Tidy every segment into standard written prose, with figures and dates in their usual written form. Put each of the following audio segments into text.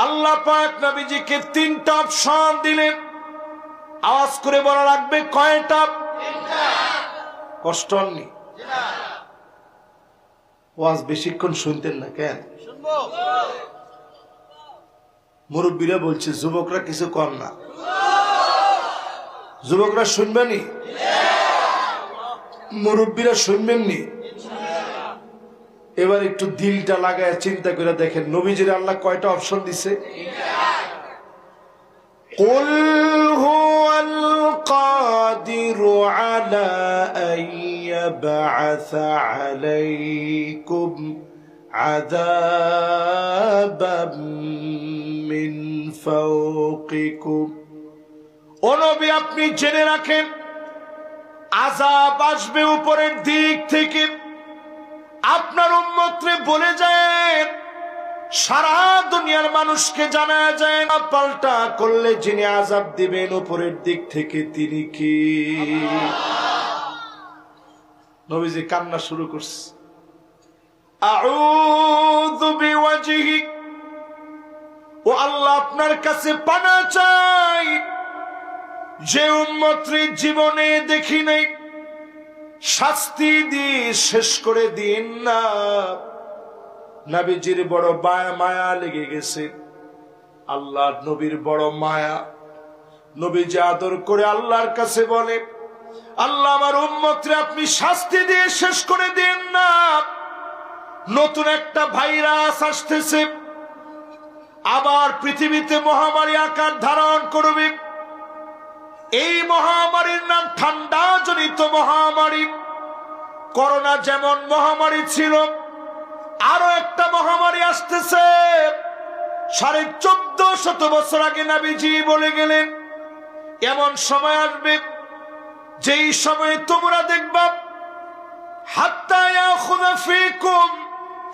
আল্লাহ পাক নবীজিকে তিনটা অপশন দিলেন। আওয়াজ করে বলা লাগবে কয়টা? কষ্ট হয়নি? ওয়াজ বেশিক্ষণ শুনতেন না কেন? মুরব্বীরা বলছে যুবকরা কিছু কম না। যুবকরা শুনবেনি, মুরব্বীরা শুনবেননি। এবার একটু দিলটা লাগায় চিন্তা করে দেখেন নবীজির আল্লাহ কয়টা অপশন দিছে। কুল হুয়াল কাদিরু আলা আন ইয়াবআসা আলাইকুম আযাবাম মিন ফাওকিকুম। ও নবী আপনি জেনে রাখেন আযাব আসবে উপরের দিক থেকে। আপনার উম্মতরে বলে যায়, সারা দুনিয়ার মানুষকে জানা যায় না, পাল্টা করলে যিনি আযাব দিবেন উপরের দিক থেকে তিনি কি? নবীজি কান্না শুরু করছে। আউযু বিওয়াজহিক, ও আল্লাহ আপনার কাছে পানা চাই, যে উম্মতরে জীবনে দেখি নাই, শাস্তি দিয়ে শেষ করে দিন না। নবীজির বড় মায়া লেগে গেছে, আল্লাহ নবীর বড় মায়া। নবীজি আদর করে আল্লাহর কাছে বলে, আল্লাহ আমার উম্মতরে আপনি শাস্তি দিয়ে শেষ করে দিন না। নতুন একটা ভাইরাস আসতেছে, আবার পৃথিবীতে মহামারী আকার ধারণ করবে। এই মহামারীর নাম ঠান্ডা জনিত মহামারী। করোনা যেমন মহামারী ছিল, আরো একটা মহামারী আসতেছে। 1450 বছর আগে নবীজি বলে গেলেন এমন সময় আসবে যেই সময়ে তোমরা দেখবা হাত্তা ইয়াখুযা ফীকুম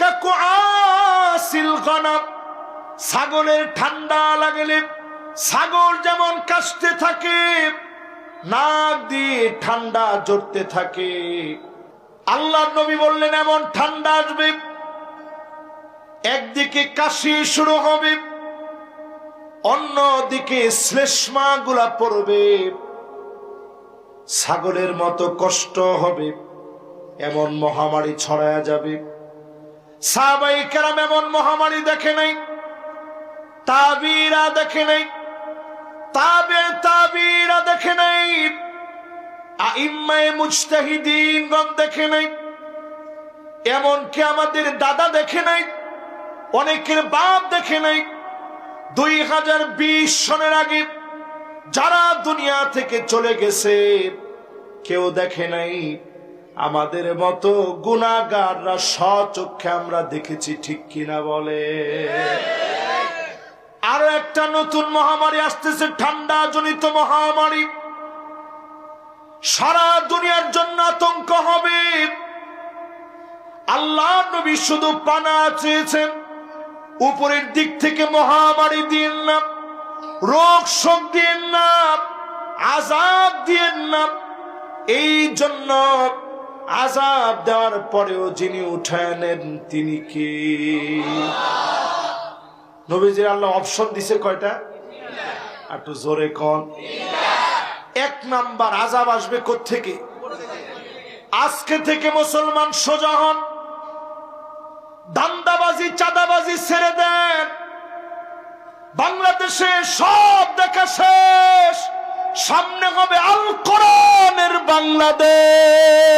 কাকুআসিল গানাম। ছাগলের ঠান্ডা লাগলে ছাগল যেমন কাশতে থাকে, নাক দিয়ে ঠান্ডা জড়তে থাকে, আল্লাহর নবী বললেন এমন ঠান্ডা আসবে, একদিকে কাশি শুরু হবে, অন্যদিকে শ্লেষ্মা গুলা পড়বে, ছাগলের মতো কষ্ট হবে, এমন মহামারী ছড়ায়া যাবে। সাহাবায়ে কেরাম এমন মহামারী দেখে নাই, তাবিরা দেখে নাই, তাবিরা দেখে নাই, আইম্মায়ে মুজতাহিদিনগণ দেখে নাই, এমনকি আমাদের দাদা দেখে নাই, অনেকের বাপ দেখে নাই। 2020 সনের আগে যারা দুনিয়া থেকে চলে গেছে কেউ দেখে নাই। আমাদের মতো গুনাহগাররা স্বচক্ষে আমরা দেখেছি, ঠিক কিনা বলে? আরো একটা নতুন মহামারী আসতেছে, ঠান্ডা জনিত মহামারী। সারা দুনিয়ার জন্য আতঙ্ক হবে। আল্লাহ নবী শুধু পানা চেয়েছেন, উপরের দিক থেকে মহামারী দিন না, রোগ শোক দিন না, আযাব দিন না। এই জন্য আযাব দেওয়ার পরেও যিনি উঠায় নেন তিনি কি? নবীজির আল্লাহ অপশন দিছে কয়টা? একটু জোরে কোন। 1 নাম্বার, আযাব আসবে কোত্থেকে? আজকে থেকে মুসলমান সোজা হন, দান্দাবাজি চাঁদাবাজি ছেড়ে দেন। বাংলাদেশে সব দেখা শেষ, সামনে হবে আল কোরআনের বাংলাদেশ।